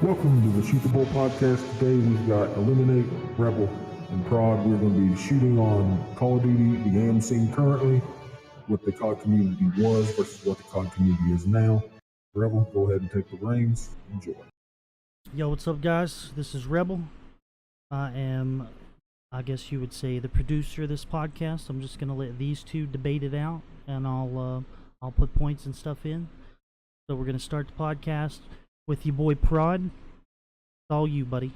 Welcome to the Shoot the Bull podcast. Today we've got Eliminate, Rebel, and Prod. We're going to be shooting on Call of Duty, the game scene currently, what the COD community was versus what the COD community is now. Rebel, go ahead and take the reins. Enjoy. Yo, what's up, guys? This is Rebel. I am, I guess you would say, the producer of this podcast. I'm just gonna let these two debate it out, and I'll put points and stuff in. So we're gonna start the podcast with your boy Prod. It's all you, buddy.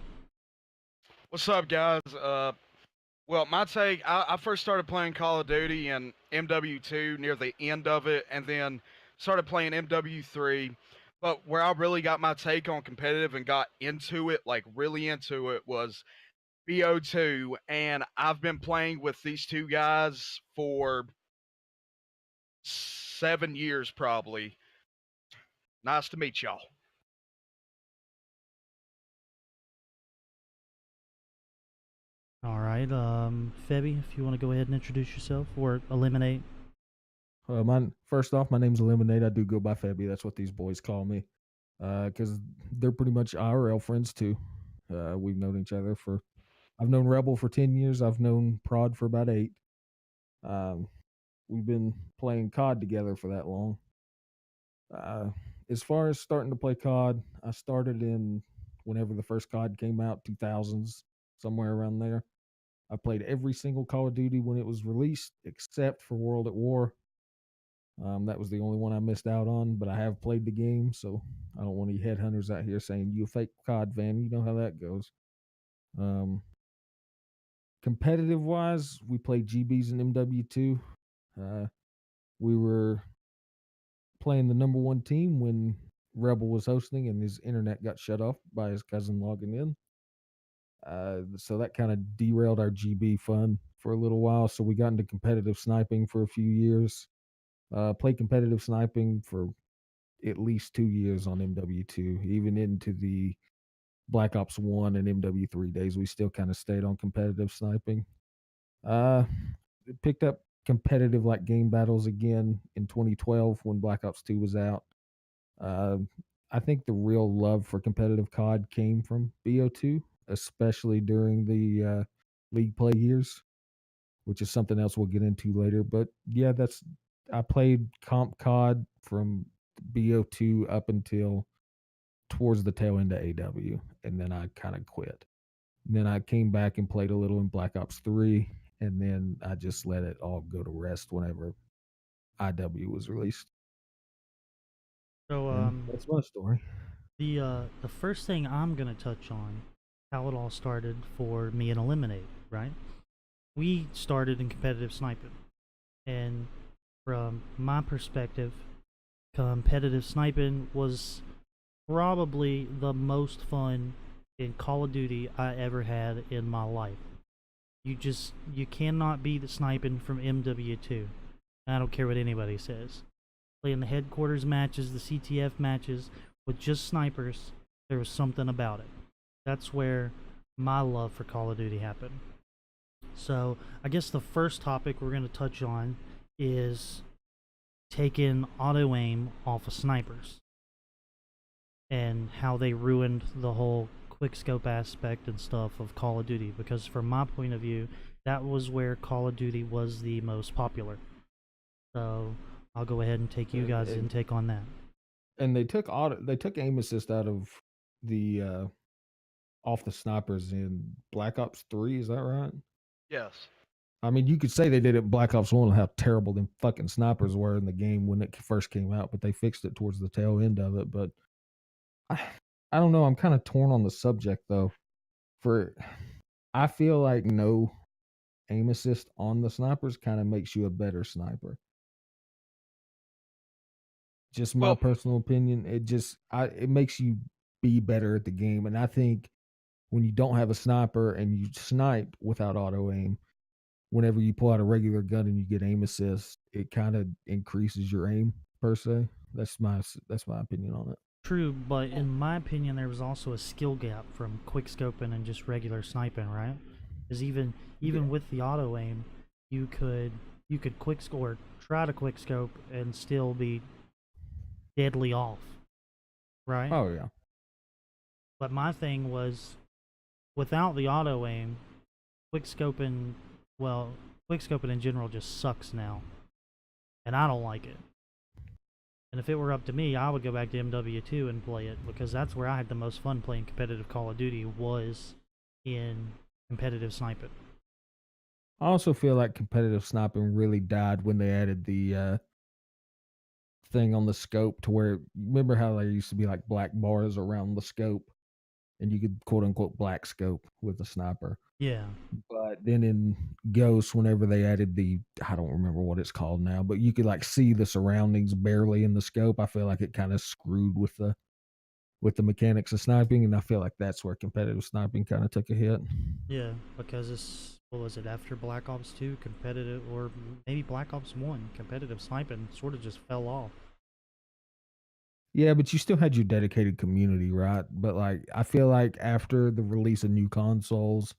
What's up, guys? Well, my take, I first started playing Call of Duty and MW2 near the end of it, and then started playing MW3. But where I really got my take on competitive and got into it, like really into it, was BO2. And I've been playing with these two guys for 7 years, probably. Nice to meet y'all. All right, Febby, if you want to go ahead and introduce yourself or eliminate. First off, my name's Eliminate. I do go by Febby. That's what these boys call me, because they're pretty much IRL friends too. We've known each other for. I've known Rebel for 10 years. I've known Prod for about 8. We've been playing COD together for that long. As far as starting to play COD, I started in whenever the first COD came out, 2000s, somewhere around there. I played every single Call of Duty when it was released, except for World at War. That was the only one I missed out on, but I have played the game, so I don't want any headhunters out here saying, you a fake COD fan. You know how that goes. Competitive-wise, we played GBs and MW2. We were playing the number 1 team when Rebel was hosting and his internet got shut off by his cousin logging in. So that kind of derailed our GB fun for a little while. So we got into competitive sniping for a few years. Played competitive sniping for at least 2 years on MW2, even into the Black Ops 1 and MW3 days. We still kind of stayed on competitive sniping. Picked up competitive like game battles again in 2012 when Black Ops 2 was out. I think the real love for competitive COD came from BO2, especially during the league play years, which is something else we'll get into later. But yeah, I played comp COD from BO2 up until towards the tail end of AW, and then I kind of quit. And then I came back and played a little in Black Ops 3, and then I just let it all go to rest whenever IW was released. So, that's my story. the first thing I'm gonna touch on how it all started for me and Eliminate, right? We started in competitive sniping, and from my perspective, competitive sniping was probably the most fun in Call of Duty I ever had in my life. You cannot beat the sniping from MW2. I don't care what anybody says. Playing the headquarters matches, the CTF matches with just snipers, there was something about it. That's where my love for Call of Duty happened. So I guess the first topic we're going to touch on is taking auto aim off of snipers and how they ruined the whole quickscope aspect and stuff of Call of Duty, because from my point of view, that was where Call of Duty was the most popular. So I'll go ahead and take you guys' intake on that. And they took aim assist out of the off the snipers in Black Ops 3, is that right? Yes. I mean, you could say they did it in Black Ops 1 and how terrible them fucking snipers were in the game when it first came out, but they fixed it towards the tail end of it. But I don't know. I'm kind of torn on the subject, though. I feel like no aim assist on the snipers kind of makes you a better sniper. Just my personal opinion. It makes you be better at the game. And I think when you don't have a sniper and you snipe without auto aim, whenever you pull out a regular gun and you get aim assist, it kind of increases your aim per se. That's my opinion on it. True, but in my opinion, there was also a skill gap from quickscoping and just regular sniping, right? Because even with the auto aim, you could quickscope, try to quickscope, and still be deadly off, right? Oh yeah. But my thing was, without the auto aim, quick scoping, well, quick scoping in general just sucks now, and I don't like it. And if it were up to me, I would go back to MW2 and play it, because that's where I had the most fun playing competitive Call of Duty, was in competitive sniping. I also feel like competitive sniping really died when they added the thing on the scope to where, remember how there used to be like black bars around the scope and you could quote unquote black scope with a sniper. Yeah. But then in Ghost, whenever they added the, I don't remember what it's called now, but you could like see the surroundings barely in the scope. I feel like it kind of screwed with the mechanics of sniping, and I feel like that's where competitive sniping kind of took a hit. Yeah, because it's, what was it, after Black Ops 2, competitive, or maybe Black Ops 1, competitive sniping sort of just fell off. Yeah, but you still had your dedicated community, right? But like, I feel like after the release of new consoles,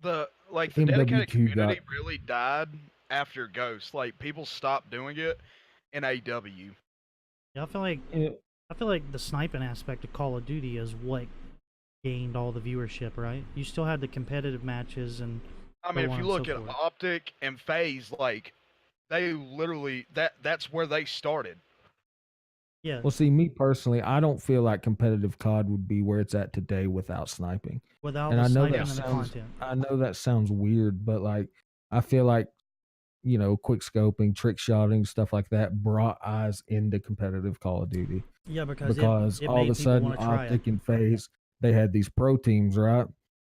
The dedicated MW2 got community really died after Ghost. Like people stopped doing it in AW. Yeah, I feel like the sniping aspect of Call of Duty is what gained all the viewership, right? You still had the competitive matches and I mean, so if on you and so look at forth. Optic and FaZe, like they literally that's where they started. Yeah, well, see, me personally, I don't feel like competitive COD would be where it's at today without sniping. without And the I know sniping that and the sounds, content. I know that sounds weird, but like, I feel like, quick scoping, trick shotting, stuff like that brought eyes into competitive Call of Duty Yeah, because because it all of made a people sudden want to try it. Optic and FaZe, they had these pro teams, right?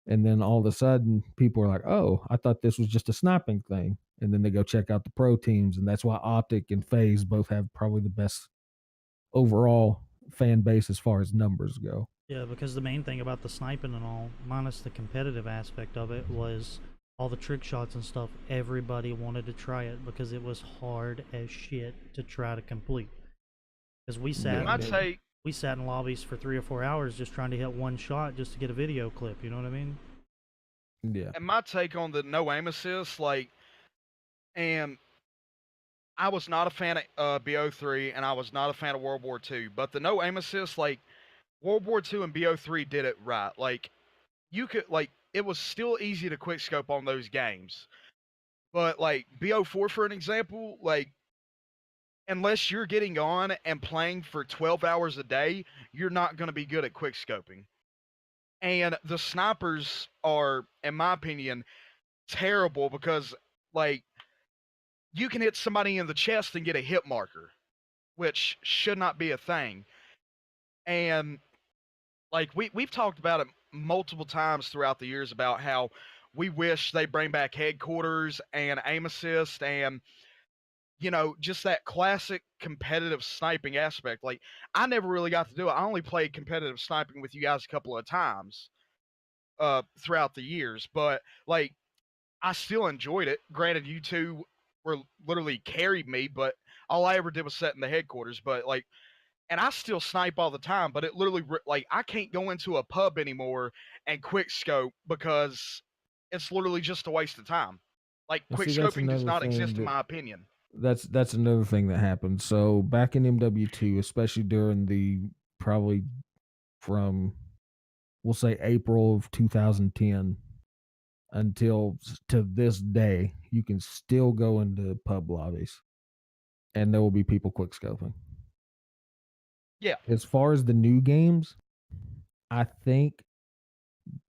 And then all of a sudden people were like, oh, I thought this was just a sniping thing. And then they go check out the pro teams. And that's why Optic and FaZe both have probably the best overall fan base as far as numbers go. Yeah, because the main thing about the sniping and all, minus the competitive aspect of it, was all the trick shots and stuff. Everybody wanted to try it because it was hard as shit to try to complete. Because And my Yeah. take, we sat in lobbies for 3 or 4 hours just trying to hit one shot just to get a video clip. You know what I mean? Yeah. and my take on the no aim assist, like, and I was not a fan of BO3, and I was not a fan of World War II. But the no aim assist, like World War II and BO3 did it right. Like you could like it was still easy to quick scope on those games. But like BO4 for an example, like unless you're getting on and playing for 12 hours a day, you're not going to be good at quick scoping. And the snipers are, in my opinion, terrible because like you can hit somebody in the chest and get a hit marker, which should not be a thing. And like we've talked about it multiple times throughout the years about how we wish they bring back headquarters and aim assist and just that classic competitive sniping aspect. Like I never really got to do it. I only played competitive sniping with you guys a couple of times throughout the years, but like I still enjoyed it. Granted, you two were literally carried me, but all I ever did was set in the headquarters. But like, and I still snipe all the time, but it literally like I can't go into a pub anymore and quick scope because it's literally just a waste of time. Like Well, quick see, that's scoping does another not thing exist in that my opinion. that's another thing that happened. So back in MW2, especially during the probably from we'll say April of 2010 until to this day, you can still go into pub lobbies and there will be people quick scoping. Yeah, As far as the new games, I think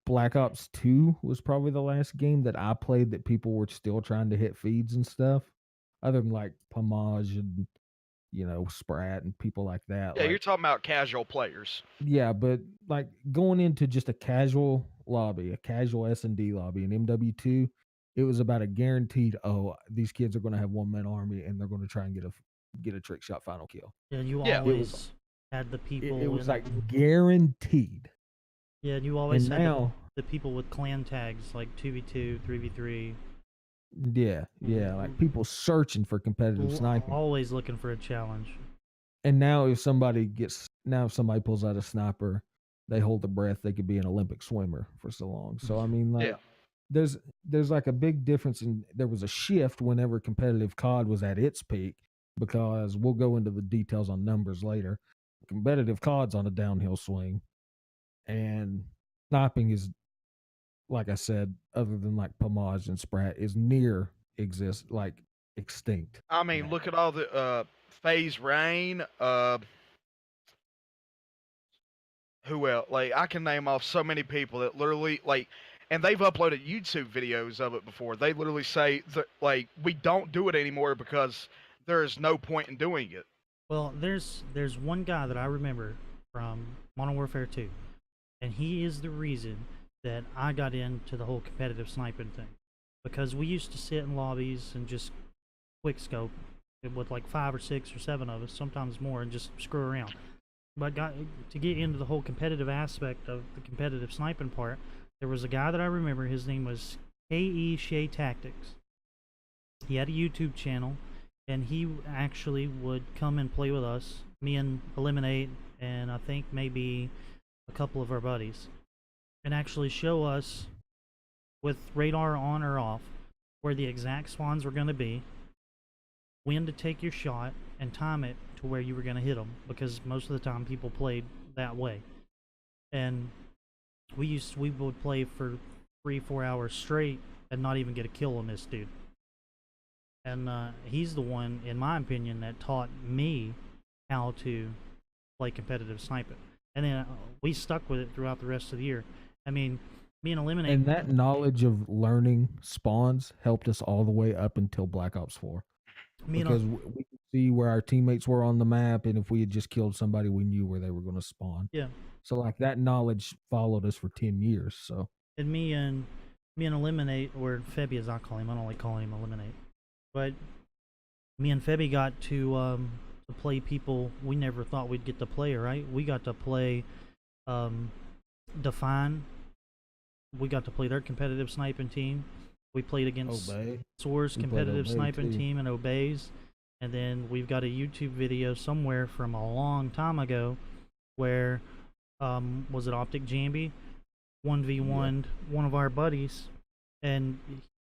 Black Ops 2 was probably the last game that I played that people were still trying to hit feeds and stuff. Other than like Pomage and Sprat and people like that. yeah, you're Like, talking about casual players. yeah, but like going into just a casual lobby, a casual S&D lobby in MW2, it was about a guaranteed, oh, these kids are going to have one man army and they're going to try and get a trick shot final kill. Yeah, you Yeah. It was always had the it, people. it was in, like guaranteed. yeah, and you always And had now, the people with clan tags like 2v2, 3v3. yeah, like people searching for competitive sniping. Always looking for a challenge. And now if somebody pulls out a sniper, they hold their breath, they could be an Olympic swimmer for so long. So I mean, like, Yeah. there's like a big difference in there was a shift whenever competitive COD was at its peak, because we'll go into the details on numbers later. Competitive COD's on a downhill swing. and sniping is, like I said, other than like Pomage and Sprat, is near extinct. I mean, now. look at all the Phase Rain. Who else? Like, I can name off so many people that literally like, and they've uploaded YouTube videos of it before. They literally say that like we don't do it anymore because there is no point in doing it. Well, there's one guy that I remember from Modern Warfare 2, and he is the reason that I got into the whole competitive sniping thing, because we used to sit in lobbies and just quick scope with like 5 or 6 or 7 of us, sometimes more, and just screw around. But to get into the whole competitive aspect of the competitive sniping part, there was a guy that I remember. His name was K.E. Shea Tactics. He had a YouTube channel, and he actually would come and play with us, me and Eliminate, and I think maybe a couple of our buddies, and actually show us with radar on or off where the exact spawns were going to be, when to take your shot, and time it to where you were going to hit them, because most of the time people played that way. And we would play for 3-4 hours straight and not even get a kill on this dude. And he's the one, in my opinion, that taught me how to play competitive sniping. And then we stuck with it throughout the rest of the year. I mean, me and Eliminate. And that knowledge of learning spawns helped us all the way up until Black Ops 4. Because we could see where our teammates were on the map, and if we had just killed somebody, we knew where they were going to spawn. Yeah. So like that knowledge followed us for 10 years. So. And me and Eliminate, or Febby as I call him, I don't like calling him Eliminate, but me and Febby got to play people we never thought we'd get to play. Right? We got to play Define. We got to play their competitive sniping team. We played against Soar's competitive sniping team and Obeys. And then we've got a YouTube video somewhere from a long time ago where, was it Optic Jambi? 1v1'd one of our buddies, and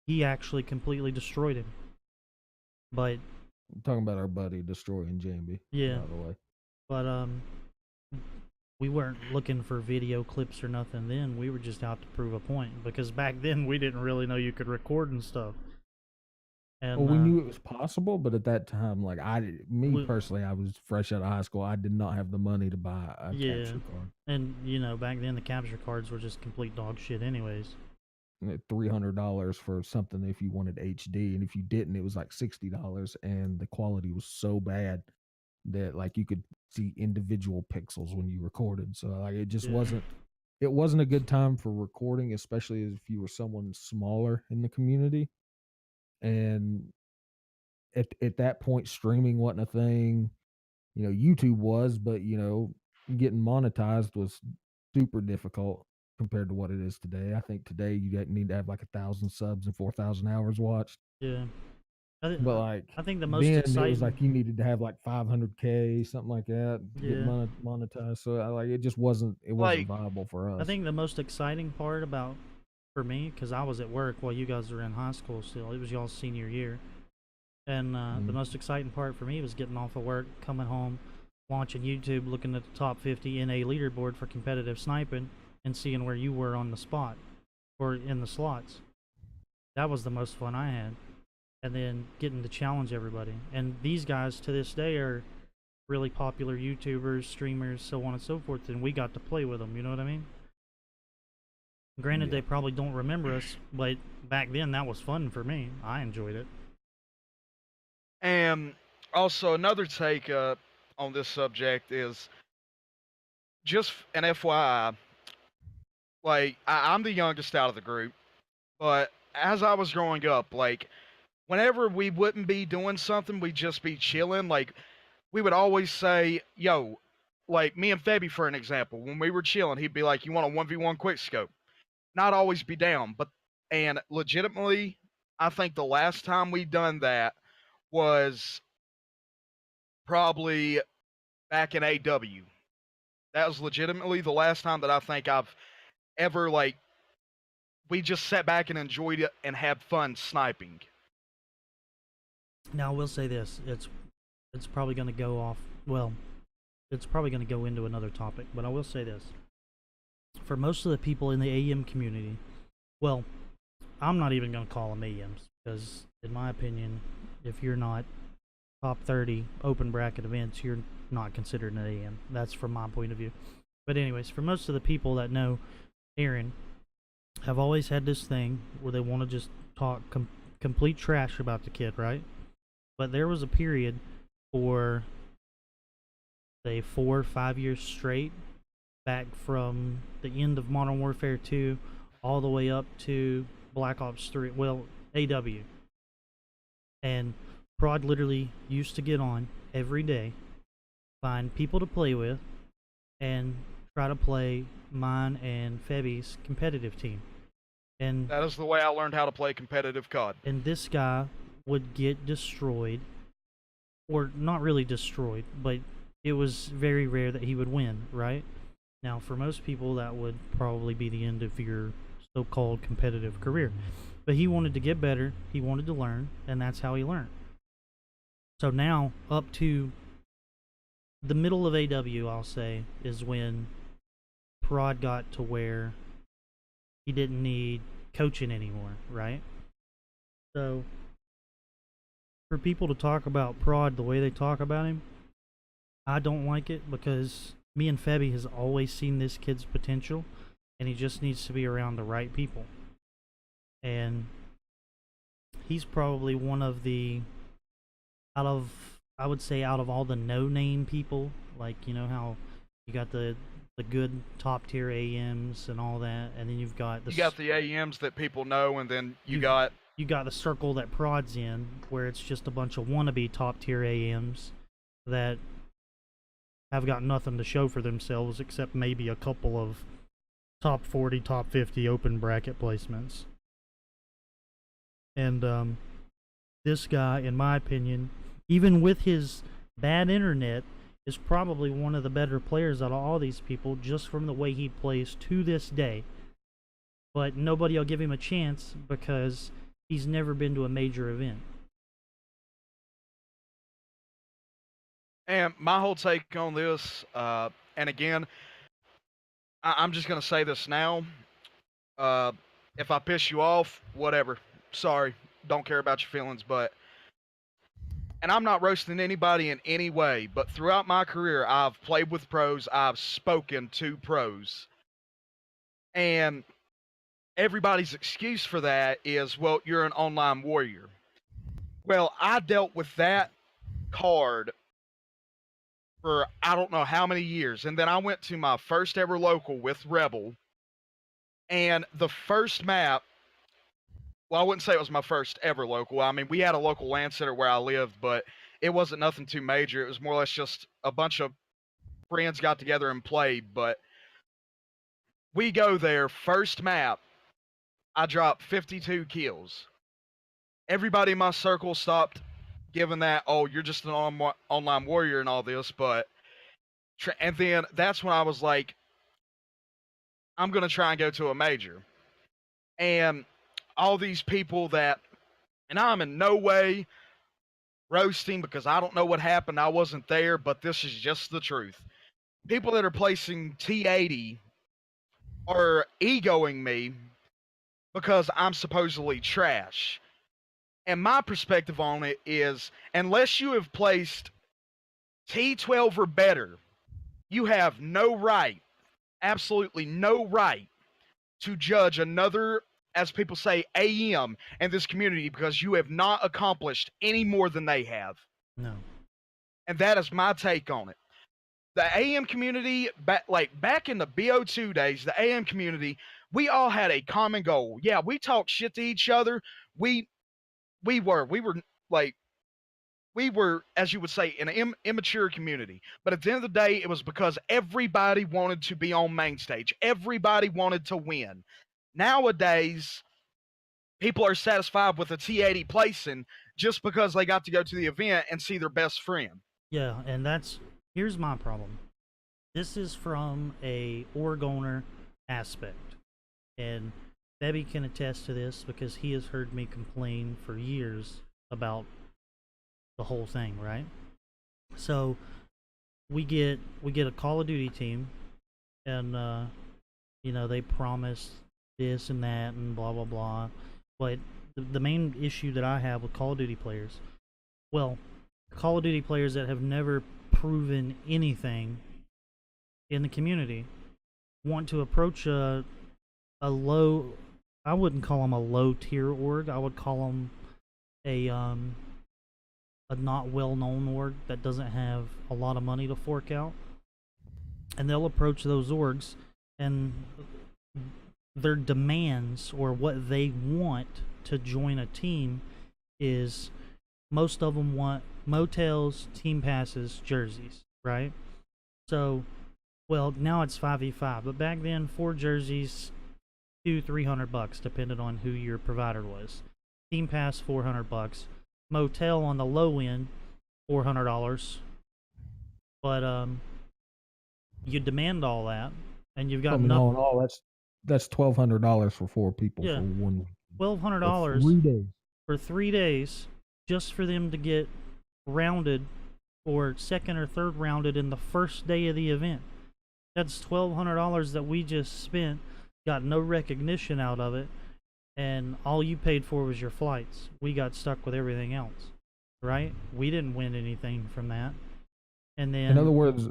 he actually completely destroyed him. But I'm talking about our buddy destroying Jambi. Yeah. By the way. But we weren't looking for video clips or nothing then. We were just out to prove a point, because back then we didn't really know you could record and stuff. And well, we knew it was possible, but at that time, like personally, I was fresh out of high school. I did not have the money to buy a capture card. And you know, back then the capture cards were just complete dog shit anyways. $300 for something if you wanted HD, and if you didn't, it was like $60, and the quality was so bad that like you could see individual pixels when you recorded. So like it just wasn't a good time for recording, especially if you were someone smaller in the community. And at that point, streaming wasn't a thing. You know, YouTube was, but you know, getting monetized was super difficult compared to what it is today. I think today you need to have like 1,000 subs and 4,000 hours watched. Yeah. But like, I think the most exciting, it was like you needed to have like 500K, something like that, to get monetized. So like, it just wasn't viable for us. I think the most exciting part about, for me, because I was at work while you guys were in high school still. It was y'all's senior year. And the most exciting part for me was getting off of work, coming home, watching YouTube, looking at the top 50 NA leaderboard for competitive sniping, and seeing where you were on the spot, or in the slots. That was the most fun I had. And then getting to challenge everybody. And these guys, to this day, are really popular YouTubers, streamers, so on and so forth, and we got to play with them, you know what I mean? Granted, they probably don't remember us, but back then that was fun for me. I enjoyed it. And also another take on this subject is just an FYI. Like I'm the youngest out of the group, but as I was growing up, like whenever we wouldn't be doing something, we'd just be chilling. Like we would always say, "Yo," like me and Febby, for an example, when we were chilling, he'd be like, "You want a 1v1 quick scope?" Not always be down, and legitimately, I think the last time we done that was probably back in AW. That was legitimately the last time that I think I've ever, like, we just sat back and enjoyed it and had fun sniping. Now, I will say this. It's probably going to go off, well, it's probably going to go into another topic, but I will say this. for most of the people in the AM community, well, I'm not even going to call them AMs because, in my opinion, if you're not top 30 open bracket events, you're not considered an AM. That's from my point of view. But anyways, for most of the people that know Aaron, have always had this thing where they want to just talk complete trash about the kid, right? But there was a period for, say, 4 or 5 years straight, back from the end of Modern Warfare 2 all the way up to Black Ops 3, well, AW. And Prod literally used to get on every day, find people to play with, and try to play mine and Febby's competitive team. And That is the way I learned how to play competitive COD. and this guy would get destroyed, or not really destroyed, but it was very rare that he would win, right? Now, for most people, that would probably be the end of your so-called competitive career. But he wanted to get better, he wanted to learn, and that's how he learned. So now, up to the middle of AW, I'll say, is when Prod got to where he didn't need coaching anymore, right? So, for people to talk about Prod the way they talk about him, I don't like it, because me and Febby has always seen this kid's potential, and he just needs to be around the right people. And he's probably one of the, I would say out of all the no-name people, like, you know how you got the good top-tier AMs and all that, and then you've got the You got the AMs that people know, and then you You've- got you got the circle that Prod's in, where it's just a bunch of wannabe top-tier AMs that have got nothing to show for themselves except maybe a couple of top 40, top 50 open bracket placements. And this guy, in my opinion, even with his bad internet, is probably one of the better players out of all these people, just from the way he plays to this day. But nobody will give him a chance because he's never been to a major event. And my whole take on this, and again, I'm just going to say this now. If I piss you off, whatever. Sorry. Don't care about your feelings, but. And I'm not roasting anybody in any way, but throughout my career, I've played with pros, I've spoken to pros. And everybody's excuse for that is, well, you're an online warrior. Well, I dealt with that card for I don't know how many years. And then I went to my first ever local with Rebel. And the first map, well, I wouldn't say it was my first ever local. I mean, we had a local LAN center where I lived, but it wasn't nothing too major. It was more or less just a bunch of friends got together and played. But we go there, first map, I dropped 52 kills. Everybody in my circle stopped giving that, oh, you're just an online warrior and all this, but and then that's when I was like, I'm gonna try and go to a major. And all these people that, and I'm in no way roasting because I don't know what happened, I wasn't there, but this is just the truth. People that are placing T80 are egoing me because I'm supposedly trash. And my perspective on it is, unless you have placed T12 or better, you have no right, absolutely no right, to judge another, as people say, AM in this community because you have not accomplished any more than they have. No. And that is my take on it. The AM community, back in the BO2 days, the AM community, we all had a common goal. Yeah, we talked shit to each other. We were, as you would say, an immature community. But at the end of the day, it was because everybody wanted to be on main stage. Everybody wanted to win. Nowadays, people are satisfied with a T80 placing just because they got to go to the event and see their best friend. Yeah, and here's my problem. This is from a org owner aspect. And Bebby can attest to this because he has heard me complain for years about the whole thing, right? So we get a Call of Duty team, and they promise this and that and blah blah blah. But the main issue that I have with Call of Duty players, well, Call of Duty players that have never proven anything in the community want to approach a low, I wouldn't call them a low tier org. I would call them a not well known org that doesn't have a lot of money to fork out. And they'll approach those orgs, and their demands or what they want to join a team is, most of them want motels, team passes, jerseys, right? So, well, now it's 5v5, but back then 4 jerseys, $200-300 depending on who your provider was. Team pass $400, motel on the low end $400. But you demand all that, and you've got all in nothing. all, that's $1,200 for 4 people Yeah. for one $1,200 3 days. for 3 days just for them to get rounded or second or third rounded in the first day of the event. That's $1,200 that we just spent, got no recognition out of it, and all you paid for was your flights. We got stuck with everything else, right? We didn't win anything from that. And then, In other words,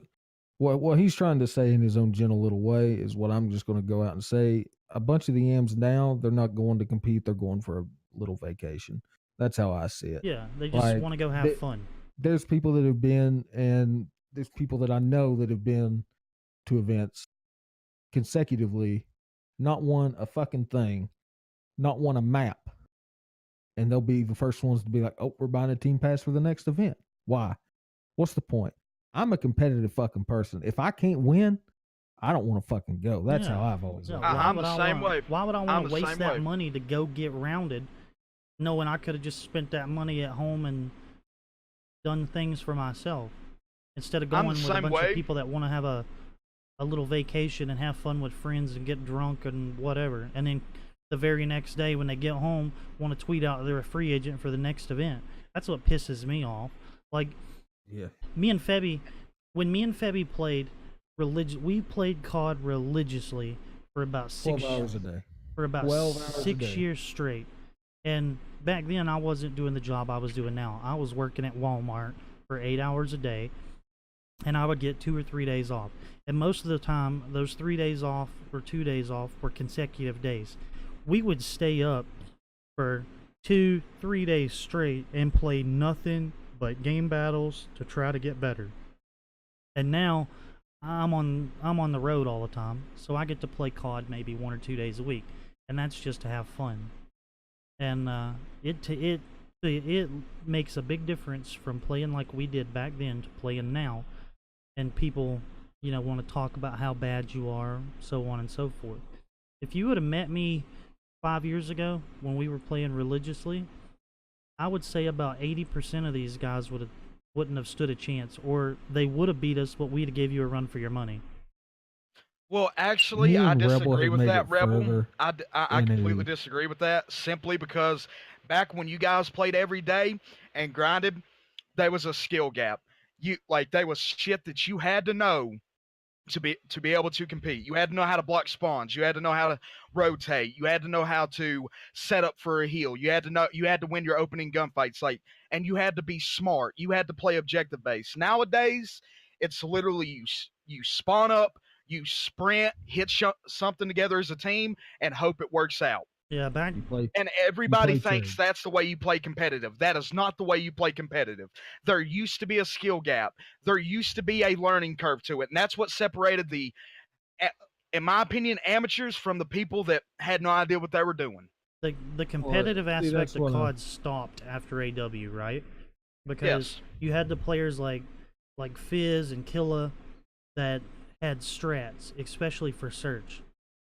what he's trying to say in his own gentle little way is what I'm just going to go out and say. A bunch of the M's now, they're not going to compete. They're going for a little vacation. That's how I see it. yeah, they just Like, want to go have fun. There's people that have been, and there's people that I know that have been to events consecutively, not won a fucking thing, not won a map. And they'll be the first ones to be like, oh, we're buying a team pass for the next event. Why? What's the point? I'm a competitive fucking person. If I can't win, I don't want to fucking go. That's Yeah. how I've always Yeah, been. why I'm would the I same wanna- way. Why would I I'm want to the waste same that way. money to go get rounded, knowing I could have just spent that money at home and done things for myself instead of I'm going the with a same bunch way. of people that want to have a little vacation and have fun with friends and get drunk and whatever, and then the very next day when they get home want to tweet out they're a free agent for the next event. That's what pisses me off. Like, Yeah. me and Febby, when me and Febby played we played COD religiously for about 12 hours a day. for about 12 hours a 6 day. years straight. And back then I wasn't doing the job I was doing now. I was working at Walmart for 8 hours a day, and I would get 2 or 3 days off. And most of the time, those 3 days off or 2 days off were consecutive days. We would stay up for 2-3 days straight and play nothing but game battles to try to get better. And now I'm on the road all the time, so I get to play COD maybe 1 or 2 days a week, and that's just to have fun. And it makes a big difference from playing like we did back then to playing now. And people, want to talk about how bad you are, so on and so forth. If you would have met me 5 years ago when we were playing religiously, I would say about 80% of these guys wouldn't have stood a chance, or they would have beat us, but we'd have gave you a run for your money. Well, actually, Me I and Rebel disagree have with made that, it Rebel. further I in completely a- disagree with that, simply because back when you guys played every day and grinded, there was a skill gap. There was shit that you had to know to be able to compete. You had to know how to block spawns. You had to know how to rotate. You had to know how to set up for a heal. You had to win your opening gunfights. And you had to be smart. You had to play objective based. Nowadays, it's literally you spawn up, you sprint, hit something together as a team, and hope it works out. Yeah, back You play. And everybody play thinks turds. that's the way you play competitive. That is not the way you play competitive. There used to be a skill gap. There used to be a learning curve to it. And that's what separated in my opinion, amateurs from the people that had no idea what they were doing. the competitive see, aspect that's of what COD stopped after AW, right? Because Yes. you had the players like Fizz and Killa that had strats, especially for search.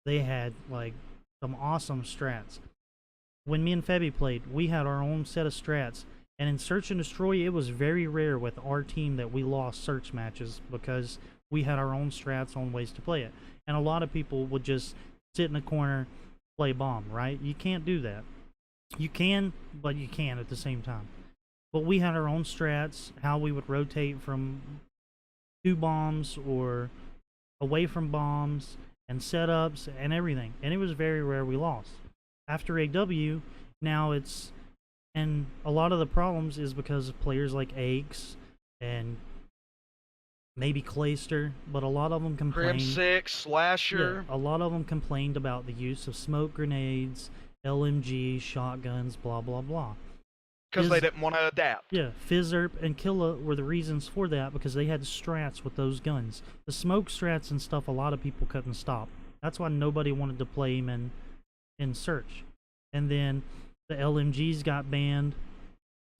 They had some awesome strats. When me and Febby played, we had our own set of strats, and in Search and Destroy, it was very rare with our team that we lost search matches because we had our own strats on ways to play it. And a lot of people would just sit in a corner, play bomb, right? You can't do that. You can, but you can't at the same time. But we had our own strats, how we would rotate from 2 bombs or away from bombs, and setups and everything. And it was very rare we lost. After AW, now it's, and a lot of the problems is because of players like Eggs and maybe Clayster, but a lot of them Crim complained. 6, Slasher. Yeah, a lot of them complained about the use of smoke grenades, LMGs, shotguns, blah blah blah. Because they Is- didn't want to adapt. Yeah, Fizzerp and Killa were the reasons for that because they had strats with those guns. The smoke strats and stuff, a lot of people couldn't stop. That's why nobody wanted to play him in Search. And then the LMGs got banned.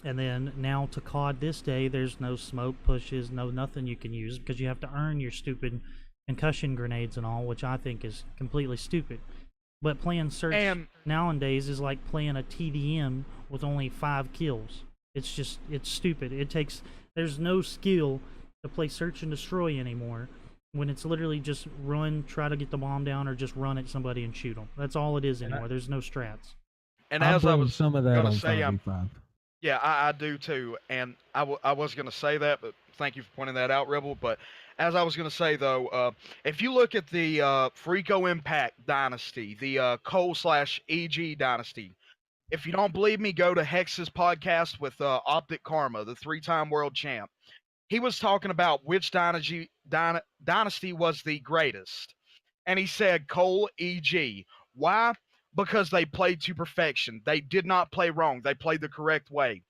And then now to COD this day, there's no smoke pushes, no nothing you can use because you have to earn your stupid concussion grenades and all, which I think is completely stupid. But playing Search And nowadays is like playing a TDM with only 5 kills. It's just, it's stupid. There's no skill to play Search and Destroy anymore when it's literally just run, try to get the bomb down, or just run at somebody and shoot them. That's all it is anymore. There's no strats. and I as I blame was some of that gonna on say, 5v5. yeah, I do too. And I was going to say that, but thank you for pointing that out, Rebel. But as I was going to say, though, if you look at the Freako Impact Dynasty, the Cole/EG Dynasty, if you don't believe me, go to Hex's podcast with Optic Karma, the 3-time world champ. He was talking about which dynasty was the greatest. And he said Cole EG. Why? Because they played to perfection. They did not play wrong. They played the correct way.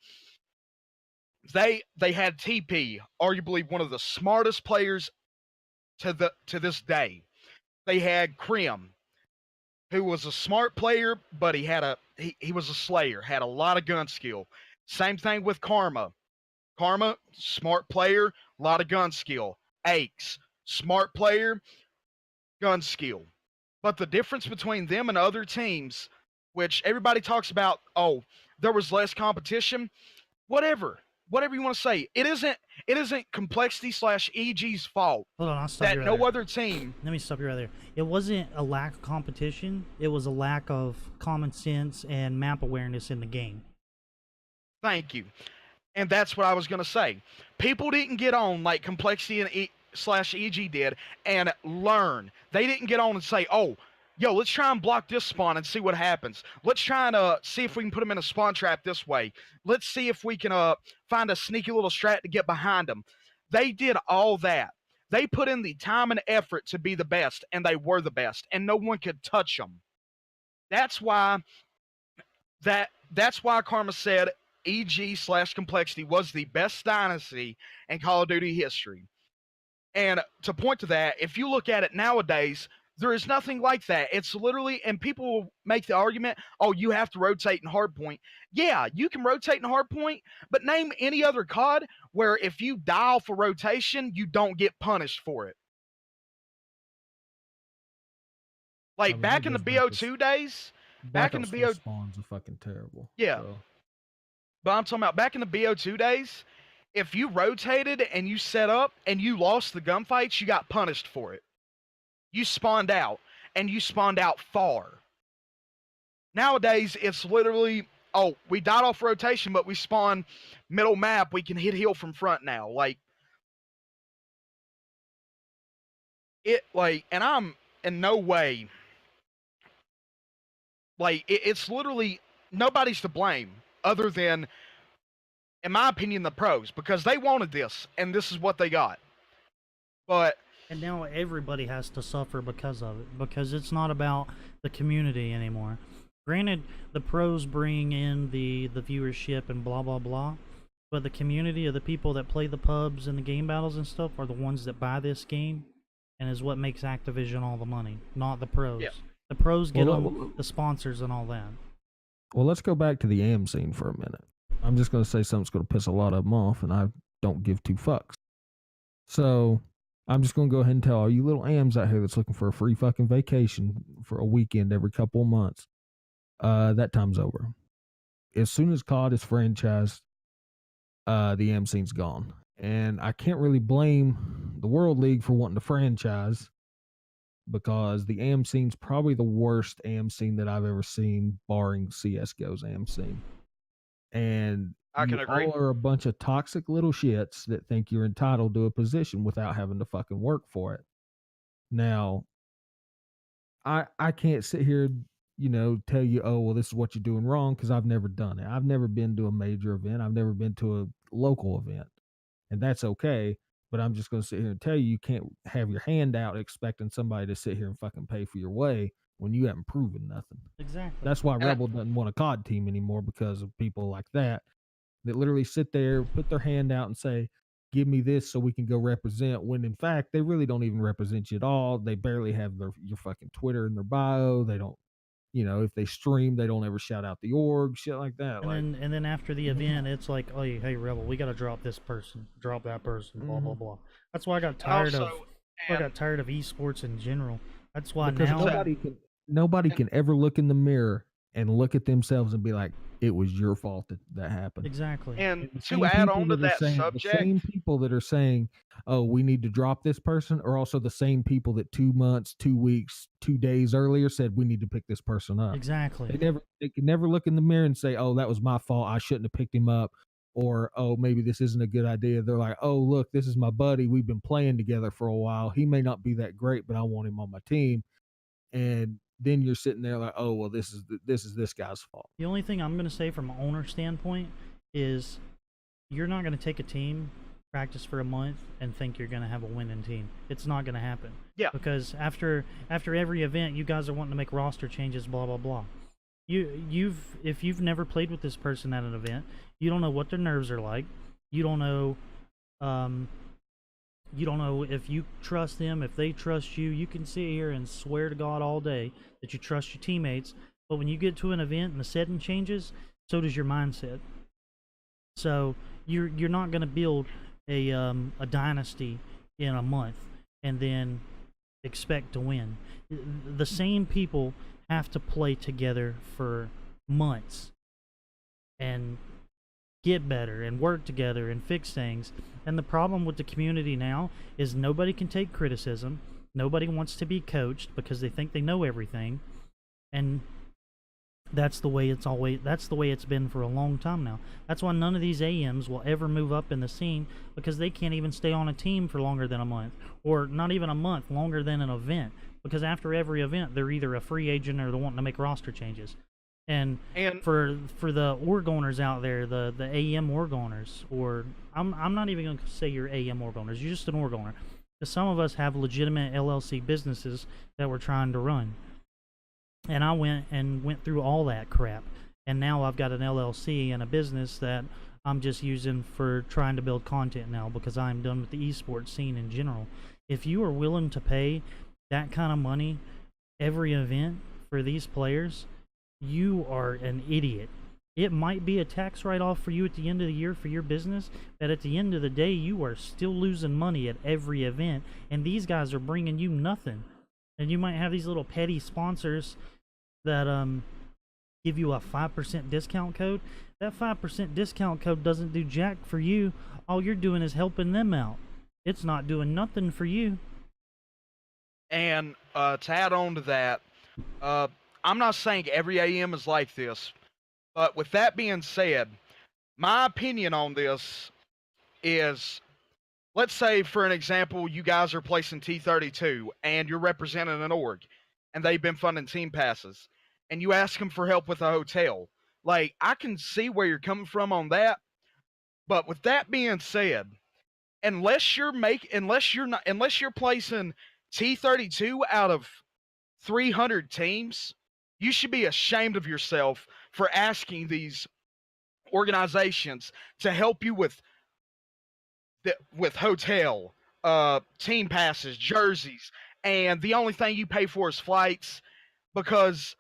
They had TP, arguably one of the smartest players to this day. They had Krim, who was a smart player, but he was a slayer, had a lot of gun skill. Same thing with Karma. Karma, smart player, a lot of gun skill. Aches, smart player, gun skill. But the difference between them and other teams, which everybody talks about, oh, there was less competition, whatever you want to say, it isn't Complexity/EG's fault Hold on, I'll stop that you right no there. other team. Let me stop you right there. It wasn't a lack of competition. It was a lack of common sense and map awareness in the game. Thank you. And that's what I was going to say. People didn't get on like Complexity and /EG did and learn. They didn't get on and say, oh, yo, let's try and block this spawn and see what happens. Let's try and see if we can put them in a spawn trap this way. Let's see if we can find a sneaky little strat to get behind them. They did all that. They put in the time and effort to be the best, and they were the best, and no one could touch them. That's why Karma said EG/Complexity was the best dynasty in Call of Duty history. And to point to that, if you look at it nowadays, there is nothing like that. It's literally, and people will make the argument, oh, you have to rotate in hardpoint. Yeah, you can rotate in hardpoint, but name any other COD where if you dial for rotation, you don't get punished for it. Like back in the BO2 days, back in the BO spawns are fucking terrible. Yeah. So. But I'm talking about back in the BO2 days, if you rotated and you set up and you lost the gunfights, you got punished for it. You spawned out, and you spawned out far. Nowadays, it's literally, oh, we died off rotation, but we spawn middle map. We can hit heal from front now. And I'm in no way, it's literally, nobody's to blame other than, in my opinion, the pros, because they wanted this, and this is what they got. But And now everybody has to suffer because of it, because it's not about the community anymore. Granted, the pros bring in the viewership and blah blah blah, but the community of the people that play the pubs and the game battles and stuff are the ones that buy this game, and is what makes Activision all the money, not the pros. Yeah. The pros get Well, them the sponsors and all that. Well, let's go back to the AM scene for a minute. I'm just going to say something's going to piss a lot of them off, and I don't give two fucks. So I'm just going to go ahead and tell all you little AMs out here that's looking for a free fucking vacation for a weekend every couple of months, that time's over. As soon as COD is franchised, the AM scene's gone. And I can't really blame the World League for wanting to franchise, because the AM scene's probably the worst AM scene that I've ever seen, barring CSGO's AM scene. And I can you agree. all are a bunch of toxic little shits that think you're entitled to a position without having to fucking work for it. Now, I can't sit here, tell you, oh well, this is what you're doing wrong because I've never done it. I've never been to a major event. I've never been to a local event, and that's okay. But I'm just going to sit here and tell you, you can't have your hand out expecting somebody to sit here and fucking pay for your way when you haven't proven nothing. Exactly. That's why And I- Rebel doesn't want a COD team anymore, because of people like that literally sit there, put their hand out, and say, "Give me this so we can go represent." When in fact, they really don't even represent you at all. They barely have your fucking Twitter in their bio. They don't, if they stream, they don't ever shout out the org, shit like that. And then after the event, it's like, oh, hey, Rebel, we got to drop this person, drop that person, blah blah blah. That's why I got tired of. also, I and got tired of esports in general. That's why because now. nobody can ever look in the mirror and look at themselves and be like, it was your fault that happened. Exactly. and The to same add people on to are that saying, the subject, same people that are saying, "Oh, we need to drop this person," are also the same people that 2 months, 2 weeks, 2 days earlier said we need to pick this person up. Exactly. They can never look in the mirror and say, "Oh, that was my fault. I shouldn't have picked him up," or "Oh, maybe this isn't a good idea." They're like, "Oh, look, this is my buddy. We've been playing together for a while. He may not be that great, but I want him on my team." And then you're sitting there like, "Oh, well, this is this guy's fault." The only thing I'm going to say from an owner standpoint is you're not going to take a team, practice for a month, and think you're going to have a winning team. It's not going to happen. Yeah. Because after every event, you guys are wanting to make roster changes, blah blah blah. If you've never played with this person at an event, you don't know what their nerves are like. You don't know if you trust them, if they trust you. You can sit here and swear to God all day that you trust your teammates, but when you get to an event and the setting changes, so does your mindset. So you're not going to build a dynasty in a month and then expect to win. The same people have to play together for months and get better and work together and fix things. And the problem with the community now is nobody can take criticism. Nobody wants to be coached because they think they know everything. And that's the way it's been for a long time now. That's why none of these AMs will ever move up in the scene, because they can't even stay on a team for longer than a month, or not even a month, longer than an event, because after every event they're either a free agent or they're wanting to make roster changes. And for the org owners out there, the AM org owners, or I'm not even going to say you're AM org owners, you're just an org owner. Because some of us have legitimate LLC businesses that we're trying to run. And I went through all that crap, and now I've got an LLC and a business that I'm just using for trying to build content now, because I'm done with the esports scene in general. If you are willing to pay that kind of money every event for these players, you are an idiot. It might be a tax write-off for you at the end of the year for your business, but at the end of the day, you are still losing money at every event, and these guys are bringing you nothing. And you might have these little petty sponsors that give you a 5% discount code. That 5% discount code doesn't do jack for you. All you're doing is helping them out. It's not doing nothing for you. And to add on to that, I'm not saying every AM is like this, but with that being said, my opinion on this is, let's say, for an example, you guys are placing T32 and you're representing an org and they've been funding team passes, and you ask them for help with a hotel. Like, I can see where you're coming from on that, but with that being said, unless you're placing T32 out of 300 teams, you should be ashamed of yourself for asking these organizations to help you with hotel, team passes, jerseys, and the only thing you pay for is flights. Because,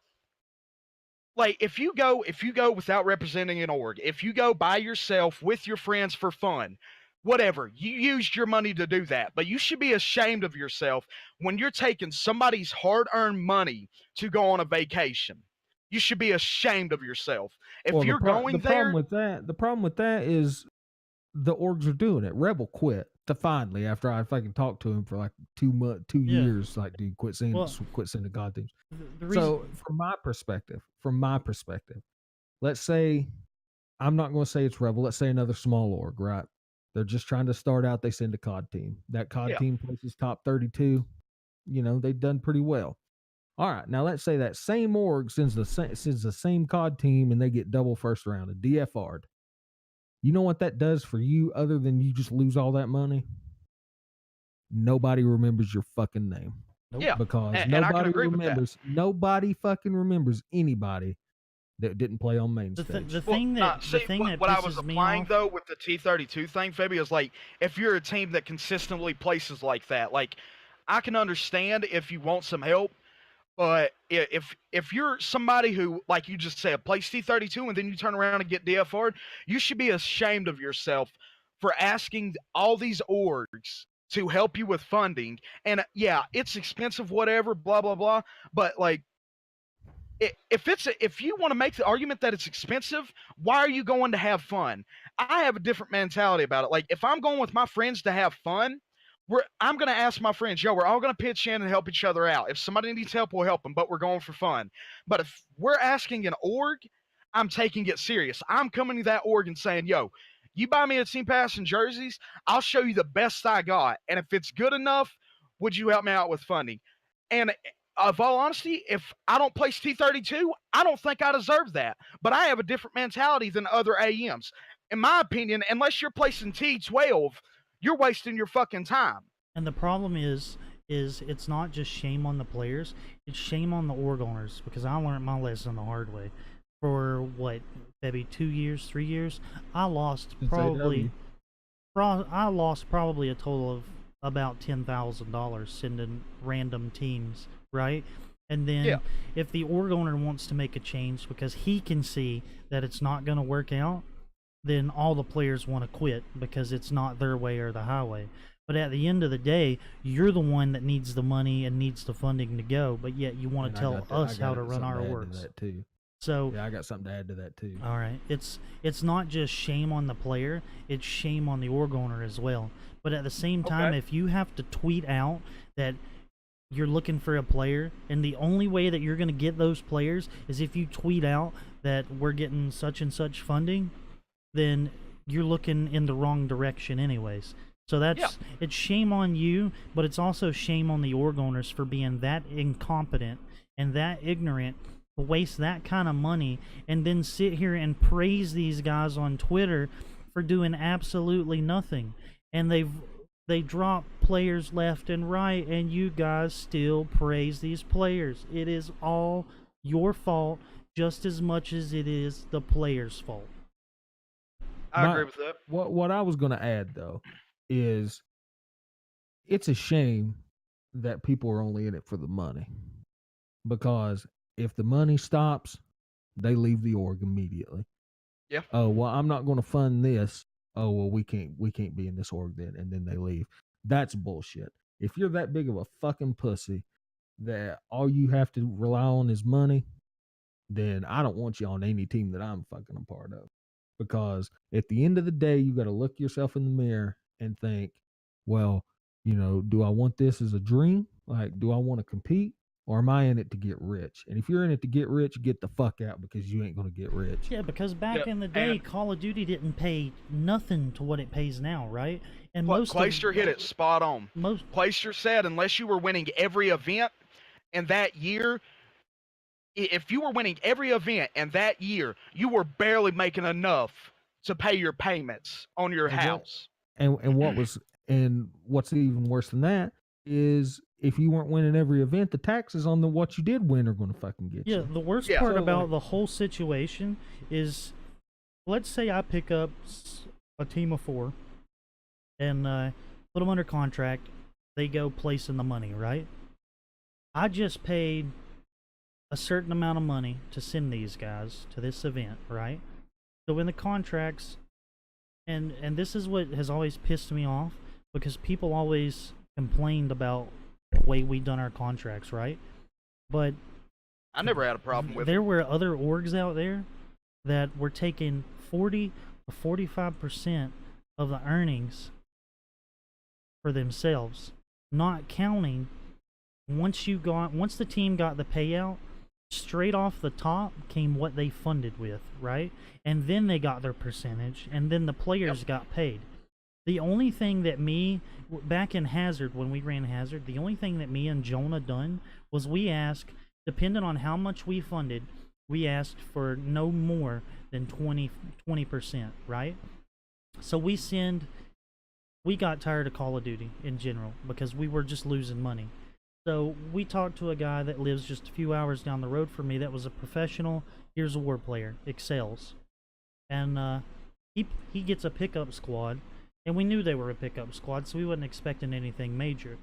like, if you go without representing an org, if you go by yourself with your friends for fun, whatever, you used your money to do that, but you should be ashamed of yourself when you're taking somebody's hard-earned money to go on a vacation. You should be ashamed of yourself. If Well, you're going there, the problem with that is the orgs are doing it. Rebel quit finally after I fucking talked to him for like 2 Yeah. years. Like, dude, quit sending God teams. The reason, So from my perspective, let's say, I'm not going to say it's Rebel. Let's say another small org, right? They're just trying to start out. They send a COD team. That COD Yeah. team places top 32. They've done pretty well. All right, now let's say that same org sends the same COD team and they get double first round, a DFR'd. You know what that does for you other than you just lose all that money? Nobody remembers your fucking name. Nope. Yeah, Because and I can nobody agree with that. remembers, nobody fucking remembers anybody that didn't play on main The, stage. the Well, thing nah, that see, the thing that what I was pisses me applying off. though with the T32 thing, Fabi, is like if you're a team that consistently places like that, like I can understand if you want some help, but if you're somebody who, like you just said, plays T32 and then you turn around and get DFR'd, you should be ashamed of yourself for asking all these orgs to help you with funding. And yeah, it's expensive, whatever, blah blah blah. But like, if you want to make the argument that it's expensive, why are you going to have fun? I have a different mentality about it. Like if I'm going with my friends to have fun, I'm gonna ask my friends, yo, we're all gonna pitch in and help each other out. If somebody needs help, we'll help them, but we're going for fun. But if we're asking an org, I'm taking it serious. I'm coming to that org and saying, yo, you buy me a team pass and jerseys, I'll show you the best I got. And if it's good enough, would you help me out with funding? And of all honesty, if I don't place T32, I don't think I deserve that. But I have a different mentality than other AMs. In my opinion, unless you're placing T12, you're wasting your fucking time. And the problem is it's not just shame on the players, it's shame on the org owners, because I learned my lesson the hard way. For what, maybe 2 years, 3 years, I lost Since probably AW. I lost probably a total of about $10,000 sending random teams, right? And then Yeah. if the org owner wants to make a change because he can see that it's not going to work out, then all the players want to quit because it's not their way or the highway. But at the end of the day, you're the one that needs the money and needs the funding to go, but yet you want And to I tell got us how to something run our add to works. that too. So Yeah, I got something to add to that too. all right, it's not just shame on the player, it's shame on the org owner as well. But at the same time, Okay. if you have to tweet out that you're looking for a player, and the only way that you're going to get those players is if you tweet out that we're getting such and such funding, then you're looking in the wrong direction anyways. So it's shame on you, but it's also shame on the org owners for being that incompetent and that ignorant to waste that kind of money and then sit here and praise these guys on Twitter for doing absolutely nothing. And they drop players left and right, and you guys still praise these players. It is all your fault just as much as it is the players' fault. I My- agree with that. What I was going to add though is it's a shame that people are only in it for the money, because if the money stops, they leave the org immediately. Yeah. Oh well, I'm not going to fund this. Oh well, we can't be in this org then, and then they leave. That's bullshit. If you're that big of a fucking pussy that all you have to rely on is money, then I don't want you on any team that I'm fucking a part of. Because at the end of the day, you got to look yourself in the mirror and think, well, you know, do I want this as a dream? Like, do I want to compete? Or am I in it to get rich? And if you're in it to get rich, get the fuck out, because you ain't going to get rich. Yeah, because back Yep, in the day, and- Call of Duty didn't pay nothing to what it pays now, right? And Clayster hit it spot on. Most Clayster said unless you were winning every event in that year, if you were winning every event in that year, you were barely making enough to pay your payments on your And what- house. And what's even worse than that is if you weren't winning every event, the taxes on what you did win are going to fucking get Yeah, you. the worst Yeah. part So, about like- the whole situation is, let's say I pick up a team of 4 and put them under contract. They go placing the money, right? I just paid a certain amount of money to send these guys to this event, right? So in the contracts, and this is what has always pissed me off, because people always complained about the way we done our contracts, right? But I never had a problem with it. there were other orgs out there that were taking 40 to 45% of the earnings for themselves, not counting once the team got the payout, straight off the top came what they funded with, right? And then they got their percentage, and then the players got paid. The only thing that back in Hazard, when we ran Hazard, the only thing that me and Jonah done was we asked Depending on how much we funded, we asked for no more than 20%, right? So we got tired of Call of Duty in general because we were just losing money. So we talked to a guy that lives just a few hours down the road from me that was a professional Gears of War player, excels. And he gets a pickup squad, and we knew they were a pickup squad, so we wasn't expecting anything major.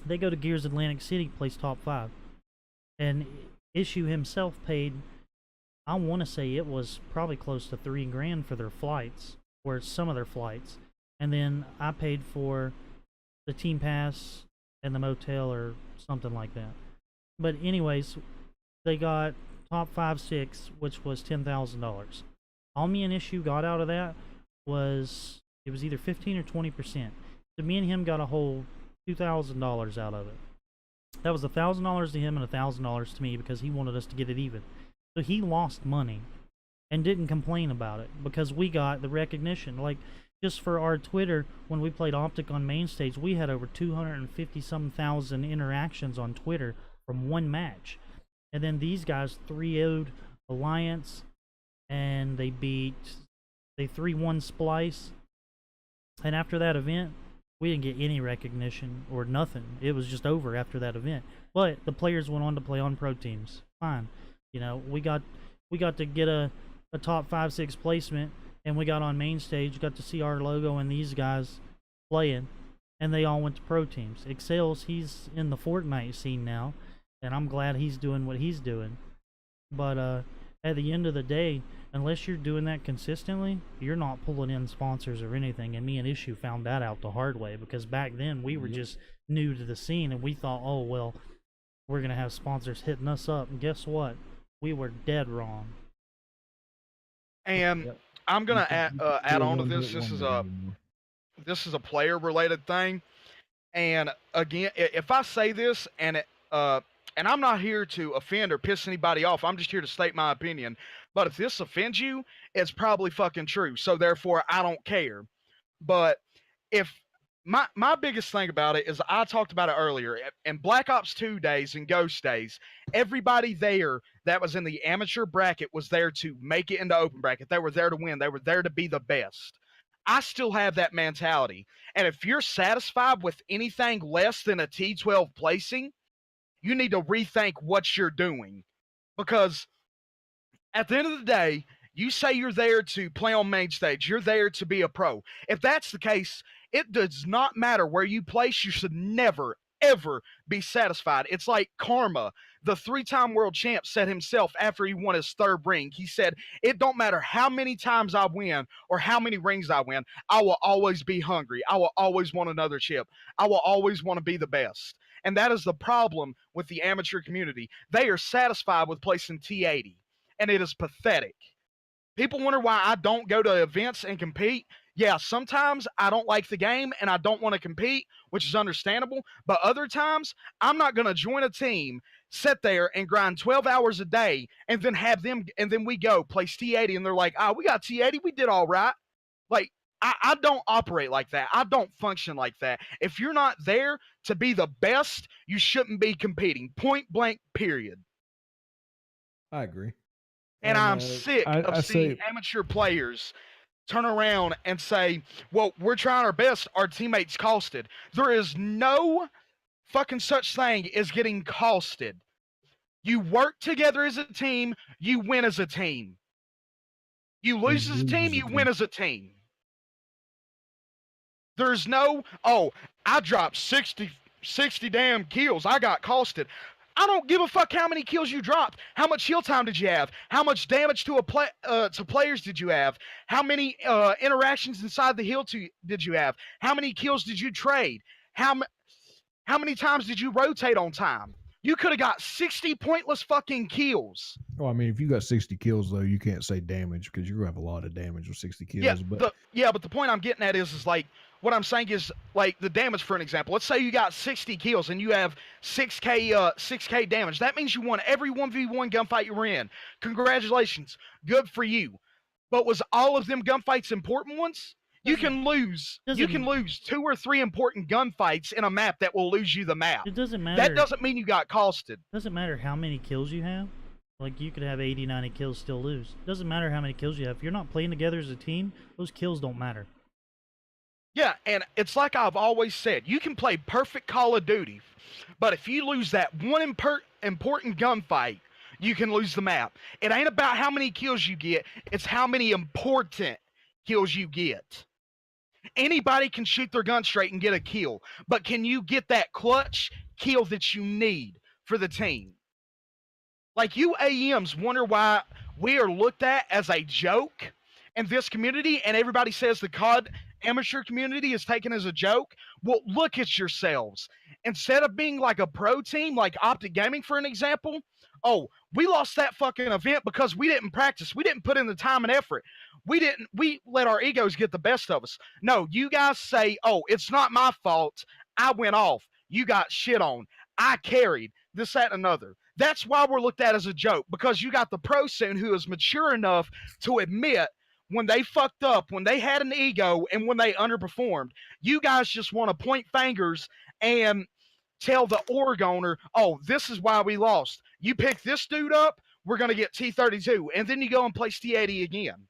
They go to Gears Atlantic City, place top 5. And Issue himself paid, I want to say it was probably close to $3,000 for their flights, or some of their flights. And then I paid for the team pass and the motel or something like that. But anyways, they got top 5, 6, which was $10,000. All me and Issue got out of that was, it was either 15 or 20%. So me and him got a whole $2,000 out of it. That was $1,000 to him and $1,000 to me because he wanted us to get it even. So he lost money and didn't complain about it because we got the recognition. Like, just for our Twitter, when we played Optic on main stage, we had over 250-some thousand interactions on Twitter from one match. And then these guys 3-0'd Alliance, and they 3-1 Splice. And after that event, we didn't get any recognition or nothing. It was just over after that event. But the players went on to play on pro teams. Fine. You know, we got to get a top 5, 6 placement, and we got on main stage, got to see our logo and these guys playing, and they all went to pro teams. Excels, he's in the Fortnite scene now, and I'm glad he's doing what he's doing. But at the end of the day, unless you're doing that consistently, you're not pulling in sponsors or anything. And me and Issue found that out the hard way, because back then we were just new to the scene, and we thought, oh, well, we're going to have sponsors hitting us up. And guess what? We were dead wrong. And I'm gonna add on to this. This is a player related thing. And again, if I say this and I'm not here to offend or piss anybody off, I'm just here to state my opinion. But if this offends you, it's probably fucking true. So therefore, I don't care. But if my biggest thing about it is, I talked about it earlier, in Black Ops 2 days and Ghost days, everybody there that was in the amateur bracket was there to make it into open bracket. They were there to win. They were there to be the best. I still have that mentality. And if you're satisfied with anything less than a T12 placing, you need to rethink what you're doing. Because at the end of the day, you say you're there to play on main stage. You're there to be a pro. If that's the case, it does not matter where you place. You should never, ever be satisfied. It's like Karma, the 3-time world champ, said himself after he won his 3rd ring. He said, it don't matter how many times I win or how many rings I win, I will always be hungry. I will always want another chip. I will always want to be the best. And that is the problem with the amateur community. They are satisfied with placing T80, and it is pathetic. People wonder why I don't go to events and compete. Yeah, sometimes I don't like the game and I don't want to compete, which is understandable. But other times, I'm not going to join a team, sit there and grind 12 hours a day, and then have them, and then we go place T80, and they're like, oh, we got T80, we did all right. Like, I don't operate like that. I don't function like that. If you're not there to be the best, you shouldn't be competing. Point blank, period. I agree. And I'm sick of seeing amateur players turn around and say, well, we're trying our best, our teammates costed. There is no fucking such thing as getting costed. You work together as a team, you win as a team. You lose as a team, you win as a team. There's no, oh, I dropped 60 damn kills, I got costed. I don't give a fuck how many kills you dropped. How much heal time did you have? How much damage to players did you have? How many interactions inside the heal did you have? How many kills did you trade? How many times did you rotate on time? You could have got 60 pointless fucking kills. Well, I mean, if you got 60 kills, though, you can't say damage because you're going to have a lot of damage with 60 kills. But the point I'm getting at is like, what I'm saying is, like, the damage, for an example. Let's say you got 60 kills and you have 6K damage. That means you won every 1v1 gunfight you were in. Congratulations. Good for you. But was all of them gunfights important ones? You Doesn't- can lose. You doesn't- can lose 2 or 3 important gunfights in a map that will lose you the map. It doesn't matter. That doesn't mean you got costed. Doesn't matter how many kills you have. Like, you could have 80, 90 kills, still lose. Doesn't matter how many kills you have. If you're not playing together as a team, those kills don't matter. Yeah, and it's like I've always said, you can play perfect Call of Duty, but if you lose that one important gunfight, you can lose the map. It ain't about how many kills you get, it's how many important kills you get. Anybody can shoot their gun straight and get a kill, but can you get that clutch kill that you need for the team? Like, you AMs wonder why we are looked at as a joke in this community, and everybody says the COD amateur community is taken as a joke. Well, look at yourselves. Instead of being like a pro team, like Optic Gaming, for an example, oh, we lost that fucking event because we didn't practice. We didn't put in the time and effort. We let our egos get the best of us. No, you guys say, oh, it's not my fault. I went off. You got shit on. I carried this, that, and another. That's why we're looked at as a joke, because you got the pro scene who is mature enough to admit when they fucked up, when they had an ego, and when they underperformed. You guys just want to point fingers and tell the org owner, oh, this is why we lost. You pick this dude up, we're going to get T32. And then you go and play T80 again.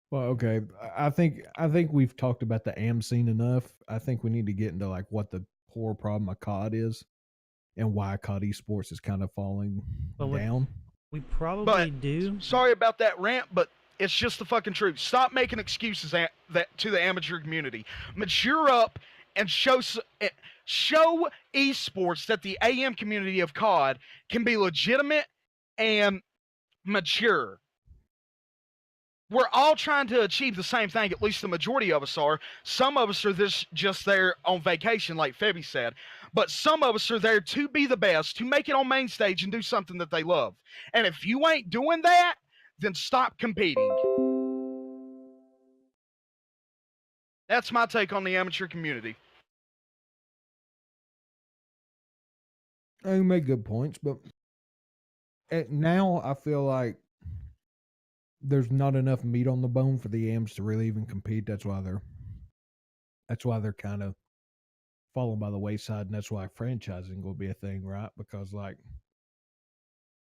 Well, okay. I think we've talked about the AM scene enough. I think we need to get into like what the core problem of COD is and why COD esports is kind of falling down. We probably do. Sorry about that rant, but it's just the fucking truth. Stop making excuses to the amateur community. Mature up and show esports that the AM community of COD can be legitimate and mature. We're all trying to achieve the same thing, at least the majority of us are. Some of us are just there on vacation, like Febby said. But some of us are there to be the best, to make it on main stage and do something that they love. And if you ain't doing that, then stop competing. That's my take on the amateur community. You make good points, but now I feel like there's not enough meat on the bone for the AMs to really even compete. That's why they're kind of falling by the wayside, and that's why franchising will be a thing, right? Because like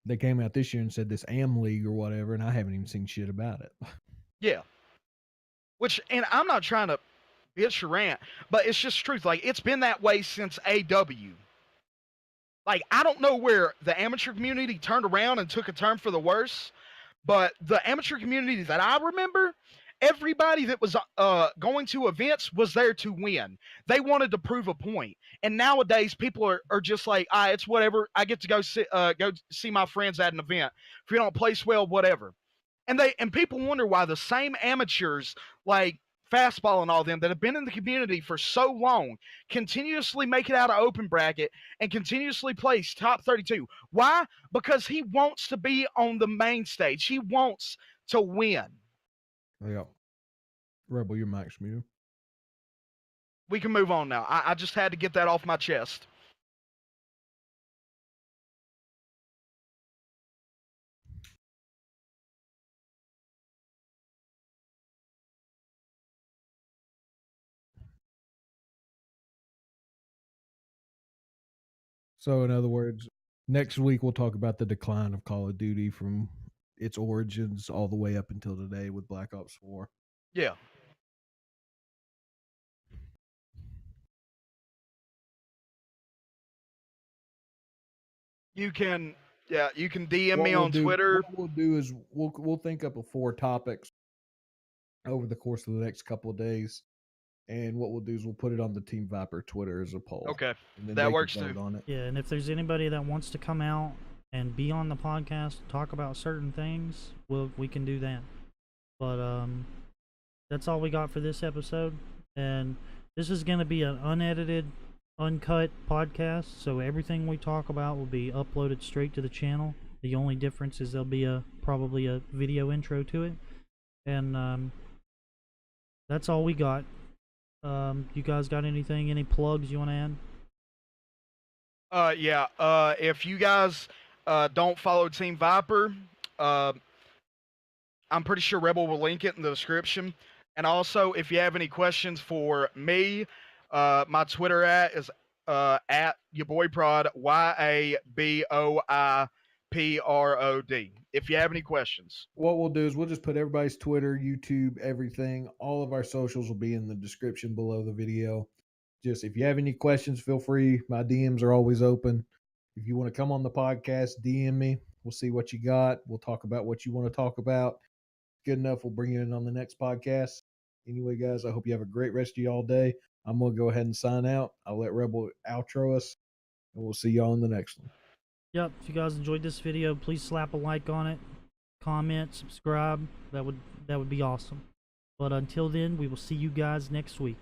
they came out this year and said this AM league or whatever, and I haven't even seen shit about it. Yeah. And I'm not trying to bitch or rant, but it's just truth. Like, it's been that way since AW. Like, I don't know where the amateur community turned around and took a turn for the worse, but the amateur community that I remember, everybody that was going to events was there to win. They wanted to prove a point. And nowadays, people are just like, it's whatever. I get to go see my friends at an event. If you don't place well, whatever. And people wonder why the same amateurs like Fastball and all them that have been in the community for so long continuously make it out of open bracket and continuously place top 32. Why? Because he wants to be on the main stage. He wants to win. Yeah. Rebel, your mic's muted. We can move on now. I just had to get that off my chest. So, in other words, next week we'll talk about the decline of Call of Duty from its origins all the way up until today with Black Ops 4. Yeah. You can DM me on Twitter. What we'll do is we'll think up of 4 topics over the course of the next couple of days. And what we'll do is we'll put it on the Team Viper Twitter as a poll. Okay. And then That they can works vote too. on it. Yeah, and if there's anybody that wants to come out and be on the podcast, talk about certain things, we can do that. But that's all we got for this episode. And this is going to be an unedited, uncut podcast, so everything we talk about will be uploaded straight to the channel. The only difference is there'll be probably a video intro to it. And that's all we got. You guys got anything, any plugs you want to add? Yeah. If you guys don't follow Team Viper, I'm pretty sure Rebel will link it in the description. And also, if you have any questions for me, my Twitter is at your boy Prod, YABOIPROD. If you have any questions. What we'll do is we'll just put everybody's Twitter, YouTube, everything. All of our socials will be in the description below the video. Just if you have any questions, feel free. My DMs are always open. If you want to come on the podcast, DM me. We'll see what you got. We'll talk about what you want to talk about. Good enough, we'll bring you in on the next podcast. Anyway, guys, I hope you have a great rest of y'all day. I'm going to go ahead and sign out. I'll let Rebel outro us, and we'll see y'all in the next one. Yep, if you guys enjoyed this video, please slap a like on it, comment, subscribe. That would be awesome. But until then, we will see you guys next week.